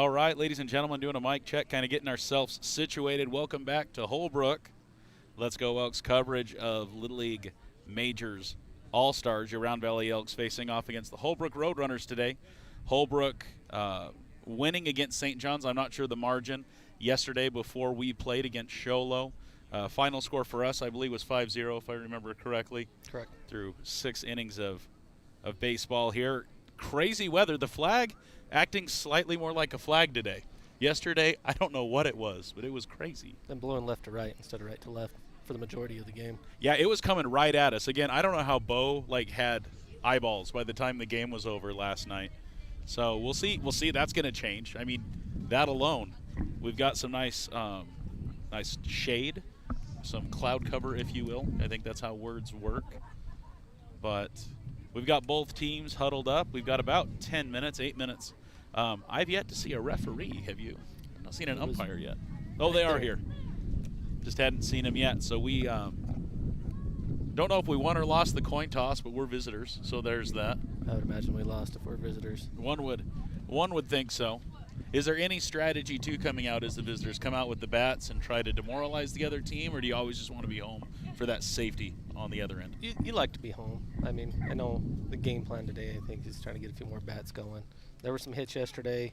All right, ladies and gentlemen, doing a mic check, kind of getting ourselves situated. Welcome back to Holbrook. Let's Go Elks coverage of Little League Majors All-Stars. Your Round Valley Elks facing off against the Holbrook Roadrunners today. Holbrook winning against St. John's. I'm not sure the margin. Yesterday before we played against Sholo. Final score for us, I believe, was 5-0, if I remember correctly. Correct. Through 6 innings of baseball here. Crazy weather. The flag acting slightly more like a flag today. Yesterday, I don't know what it was, but it was crazy. And blowing left to right instead of right to left for the majority of the game. Yeah, it was coming right at us. Again, I don't know how Bo had eyeballs by the time the game was over last night. So we'll see. We'll see. That's going to change. I mean, that alone. We've got some nice shade, some cloud cover, if you will. I think that's how words work. But we've got both teams huddled up. We've got about 10 minutes, 8 minutes. I've yet to see a referee. Have you? I've not seen an umpire yet. Oh, they are here. Just hadn't seen them yet. So we don't know if we won or lost the coin toss, but we're visitors. So there's that. I would imagine we lost if we're visitors. One would think so. Is there any strategy, too, coming out as the visitors come out with the bats and try to demoralize the other team, or do you always just want to be home for that safety on the other end? You like to be home. I mean, I know the game plan today, I think, is trying to get a few more bats going. There were some hits yesterday.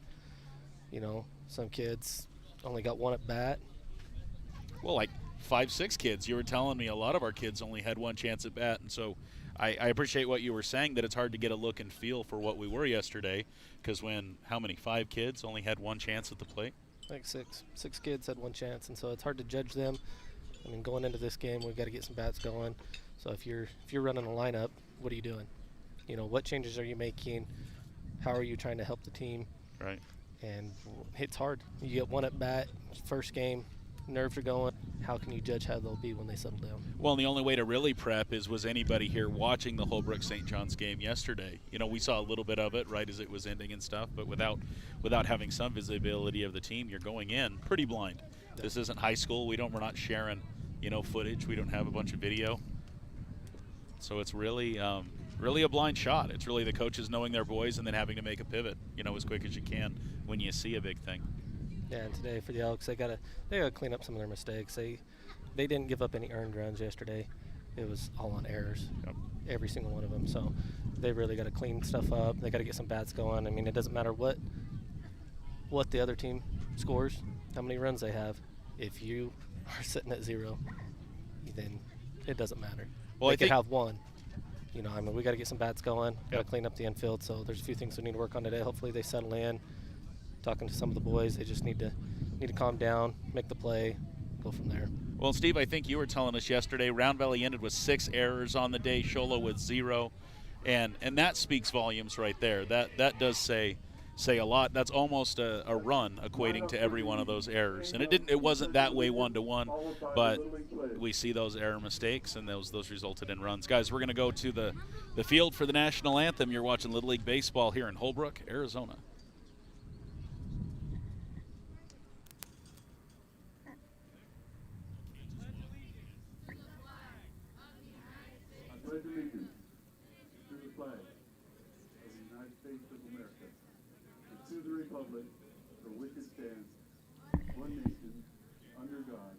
You know, some kids only got one at bat. Well, like 5, 6 kids. You were telling me a lot of our kids only had one chance at bat, and so I appreciate what you were saying, that it's hard to get a look and feel for what we were yesterday, because how many, 5 kids only had one chance at the plate? I think 6. 6 kids had one chance, and so it's hard to judge them. I mean, going into this game, we've got to get some bats going. So if you're running a lineup, what are you doing? You know, what changes are you making? How are you trying to help the team? Right. And it's hard. You get one at bat, first game, nerves are going. How can you judge how they'll be when they settle down? Well, and the only way to really prep was anybody here watching the Holbrook St. John's game yesterday. You know, we saw a little bit of it right as it was ending and stuff, but without having some visibility of the team, you're going in pretty blind. Yeah. This isn't high school. We're not sharing, footage. We don't have a bunch of video. So it's really a blind shot. It's really the coaches knowing their boys and then having to make a pivot, as quick as you can when you see a big thing. Yeah, and today for the Elks, they gotta clean up some of their mistakes. They didn't give up any earned runs yesterday. It was all on errors, every single one of them. So they really got to clean stuff up. They got to get some bats going. I mean, it doesn't matter what the other team scores, how many runs they have. If you are sitting at 0, then it doesn't matter. Well, they could have 1. I mean, we got to get some bats going. Got to clean up the infield. So there's a few things we need to work on today. Hopefully they settle in. Talking to some of the boys, they just need to calm down, make the play, go from there. Well, Steve, I think you were telling us yesterday, Round Valley ended with 6 errors on the day, Sholo with 0, and that speaks volumes right there. That does say a lot. That's almost a run equating to every one of those errors, and it wasn't that way 1-to-1, but we see those error mistakes, and those resulted in runs. Guys, we're going to go to the field for the national anthem. You're watching Little League Baseball here in Holbrook, Arizona. Pledge allegiance to the flag of the United States of America and to the republic for which it stands, one nation, under God,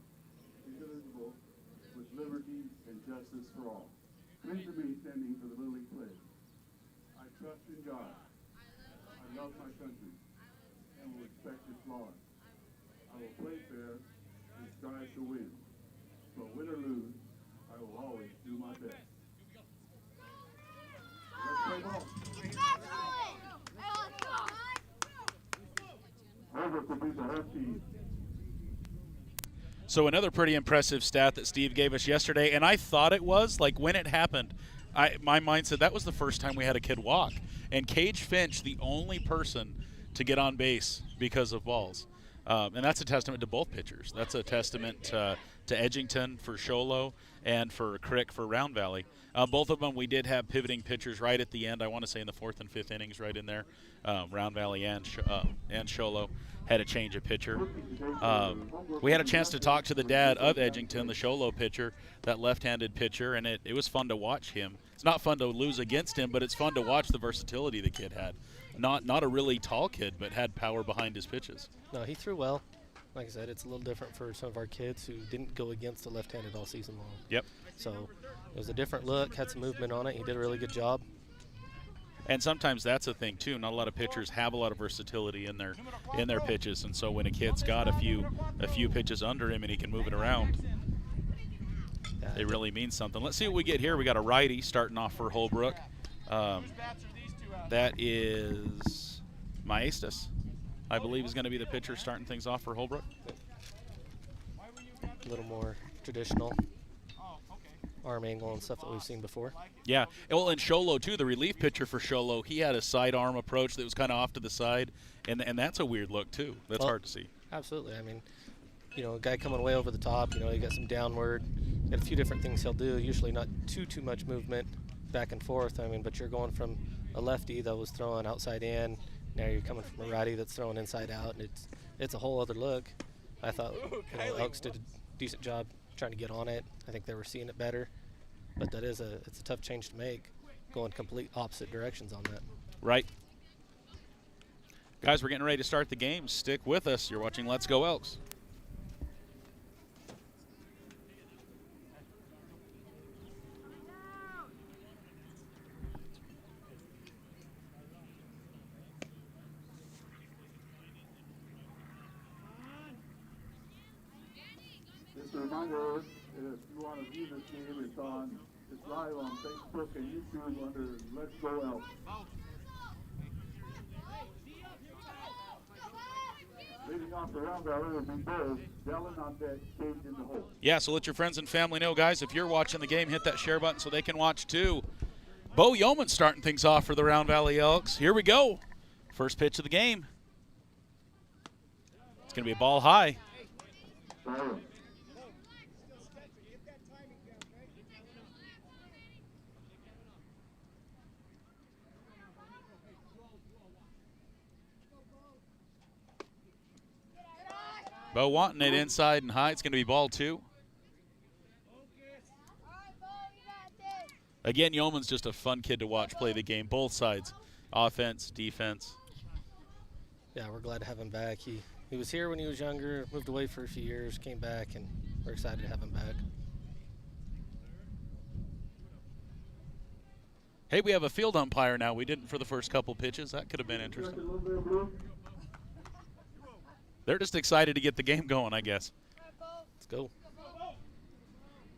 indivisible, with liberty and justice for all. Please remain standing for the Little League pledge. I trust in God. I love my country and will respect its laws. I will play fair and strive to win. But win or lose, I will always do my best. So another pretty impressive stat that Steve gave us yesterday, and I thought it was, when it happened, my mind said that was the first time we had a kid walk. And Cage Finch, the only person to get on base because of balls. And that's a testament to both pitchers. That's a testament to Edgington for Sholo and for Crick for Round Valley. Both of them, we did have pivoting pitchers right at the end. I want to say in the 4th and 5th innings right in there. Round Valley and Sholo had a change of pitcher. We had a chance to talk to the dad of Edgington, the Sholo pitcher, that left-handed pitcher, and it was fun to watch him. It's not fun to lose against him, but it's fun to watch the versatility the kid had. not a really tall kid, but had power behind his pitches. No, he threw well. Like I said, it's a little different for some of our kids who didn't go against the left-handed all season long. Yep. So it was a different look, had some movement on it. He did a really good job. And sometimes that's a thing too. Not a lot of pitchers have a lot of versatility in their pitches, and so when a kid's got a few pitches under him and he can move it around, it really means something. Let's see what we get here. We got a righty starting off for Holbrook. That is Maestas, I believe, is going to be the pitcher starting things off for Holbrook. A little more traditional arm angle and stuff that we've seen before. Yeah, well, and Sholo too, the relief pitcher for Sholo, he had a sidearm approach that was kind of off to the side, and that's a weird look too. That's hard to see. Absolutely. I mean, you know, a guy coming way over the top, you know, you got some downward, got a few different things he'll do, usually not too much movement back and forth. I mean, but you're going from a lefty that was throwing outside in, now you're coming from a righty that's throwing inside out, and it's a whole other look. I thought Elks did a decent job trying to get on it. I think they were seeing it better, but it's a tough change to make, going complete opposite directions on that. Right. Guys, we're getting ready to start the game. Stick with us. You're watching Let's Go Elks. Just a reminder, if you want to view this game, it's live on Facebook and YouTube under Let's Go Elks. Leading off the round valley will be Bo, Dellen on deck, Cage in the hole. Yeah, so let your friends and family know, guys, if you're watching the game, hit that share button so they can watch too. Bo Yeoman starting things off for the Round Valley Elks. Here we go. First pitch of the game. It's going to be a ball high. Fire. Bo wanting it inside and high. It's going to be ball 2. Again, Yeoman's just a fun kid to watch play the game, both sides, offense, defense. Yeah, we're glad to have him back. He was here when he was younger, moved away for a few years, came back, and we're excited to have him back. Hey, we have a field umpire now. We didn't for the first couple pitches. That could have been interesting. They're just excited to get the game going, I guess. Let's go.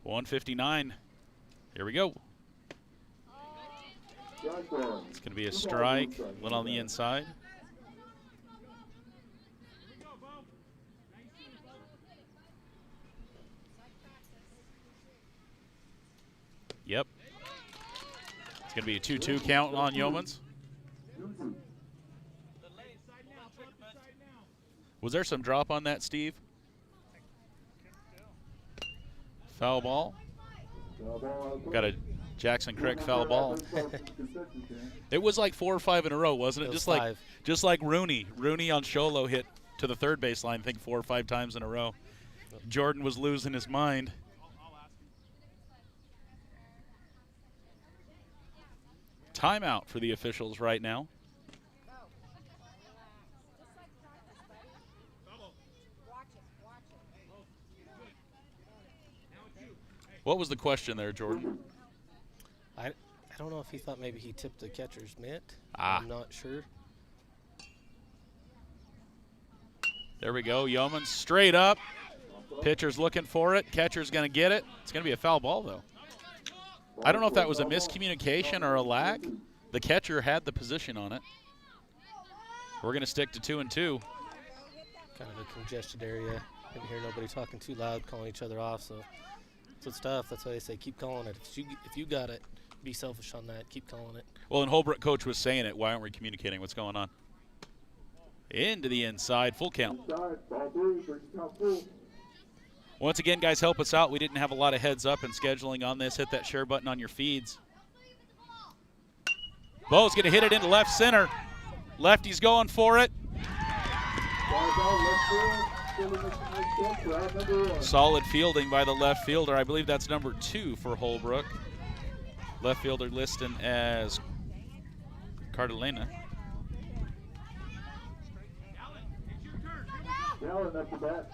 159. Here we go. It's going to be a strike, a little on the inside. Yep. It's going to be a 2-2 count on Yeomans. Was there some drop on that, Steve? Foul ball. Got a Jackson Crick foul ball. It was like 4 or 5 in a row, wasn't it? Just like Rooney. Rooney on Sholo hit to the third baseline, I think 4 or 5 times in a row. Jordan was losing his mind. Timeout for the officials right now. What was the question there, Jordan? I don't know if he thought maybe he tipped the catcher's mitt. Ah. I'm not sure. There we go. Yeoman straight up. Pitcher's looking for it. Catcher's going to get it. It's going to be a foul ball, though. I don't know if that was a miscommunication or a lack. The catcher had the position on it. We're going to stick to 2-2. Kind of a congested area. Didn't hear nobody talking too loud, calling each other off. So it's tough. That's why they say keep calling it. If you got it, be selfish on that. Keep calling it. Well, and Holbrook coach was saying it. Why aren't we communicating? What's going on? Into the inside. Full count. Once again, guys, help us out. We didn't have a lot of heads up and scheduling on this. Hit that share button on your feeds. Bo's going to hit it into left center. Lefty's going for it. Solid fielding by the left fielder. I believe that's number 2 for Holbrook. Left fielder listed as Cardellena. Dallin up the bat.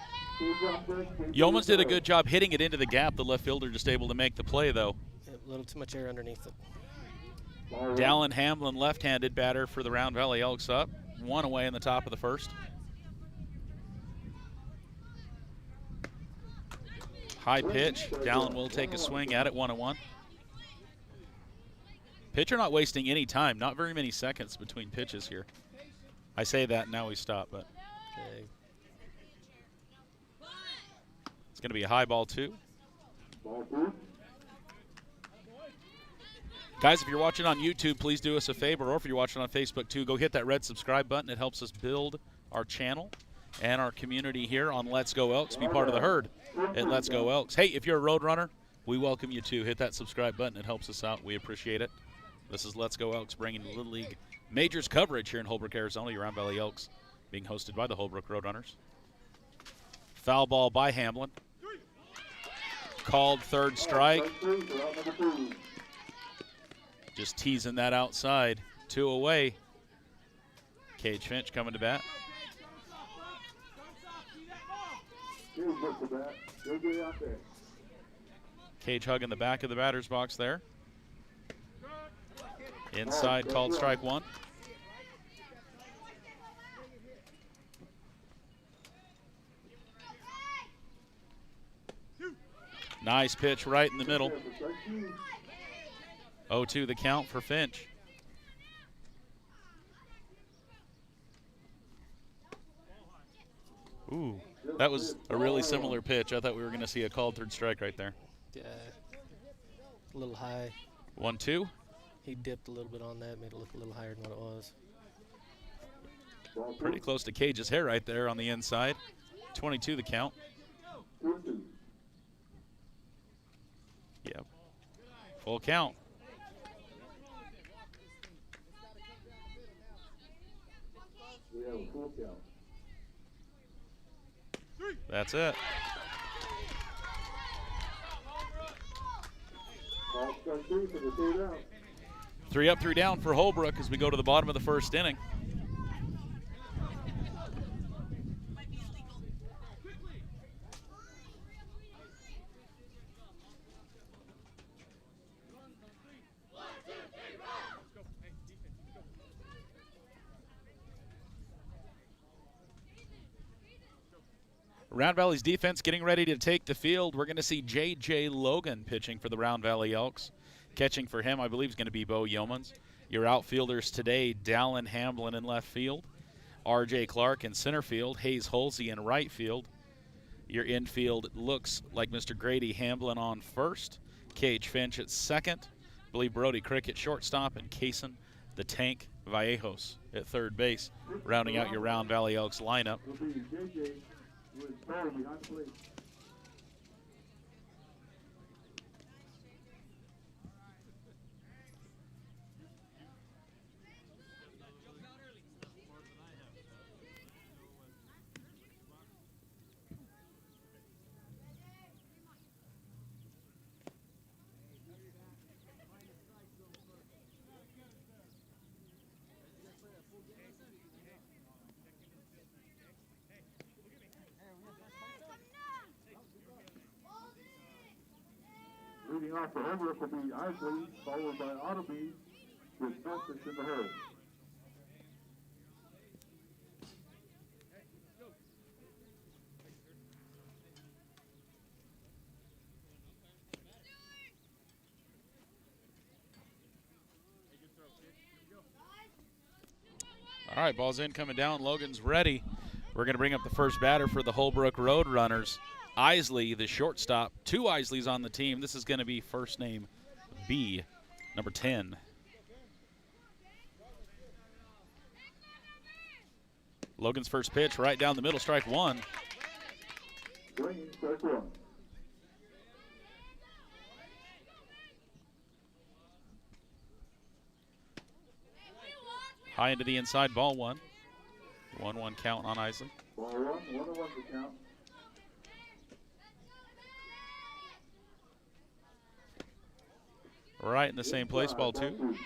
Yeomans did a good job hitting it into the gap. The left fielder just able to make the play, though. A little too much air underneath it. Dallin Hamlin, left-handed batter for the Round Valley Elks, up. 1 away in the top of the first. High pitch. Dallin will take a swing at it, 1-1. Pitcher not wasting any time. Not very many seconds between pitches here. I say that, now we stop, but. Okay. It's going to be a high ball, 2. Guys, if you're watching on YouTube, please do us a favor, or if you're watching on Facebook too, go hit that red subscribe button. It helps us build our channel and our community here on Let's Go Elks. Be part of the herd at Let's Go Elks. Hey, if you're a Roadrunner, we welcome you too. Hit that subscribe button. It helps us out. We appreciate it. This is Let's Go Elks, bringing Little League Majors coverage here in Holbrook, Arizona. Your Round Valley Elks being hosted by the Holbrook Roadrunners. Foul ball by Hamlin. Called, third strike. Just teasing that outside. 2 away. Cage Finch coming to bat. Cage hugging the back of the batter's box there. Inside, called strike 1. Nice pitch right in the middle. 0-2 the count for Finch. Ooh, that was a really similar pitch. I thought we were going to see a called third strike right there. Yeah, a little high. 1-2. He dipped a little bit on that, made it look a little higher than what it was. Pretty close to Cage's hair right there on the inside. 22 the count. Yep. Full count. That's it. Three up, 3 down for Holbrook as we go to the bottom of the first inning. Round Valley's defense getting ready to take the field. We're going to see J.J. Logan pitching for the Round Valley Elks. Catching for him, I believe, is going to be Bo Yeomans. Your outfielders today, Dallin Hamlin in left field, R.J. Clark in center field, Hayes Holsey in right field. Your infield looks like Mr. Grady Hamlin on first, Cage Finch at second, I believe Brody Crick at shortstop, and Kaysen the Tank Vallejos at third base, rounding out your Round Valley Elks lineup. Leading off for Holbrook will be Isley, followed by Otterby, with Justice in the herd. All right, ball's in, coming down. Logan's ready. We're going to bring up the first batter for the Holbrook Roadrunners. Isley, the shortstop. 2 Isleys on the team. This is going to be first name B, number 10. Logan's first pitch right down the middle, strike 1. Swinging, strike 1. High into the inside, ball 1. 1-1 count on Isley. Ball 1, 1-1 the count. Right in the same place, ball 2.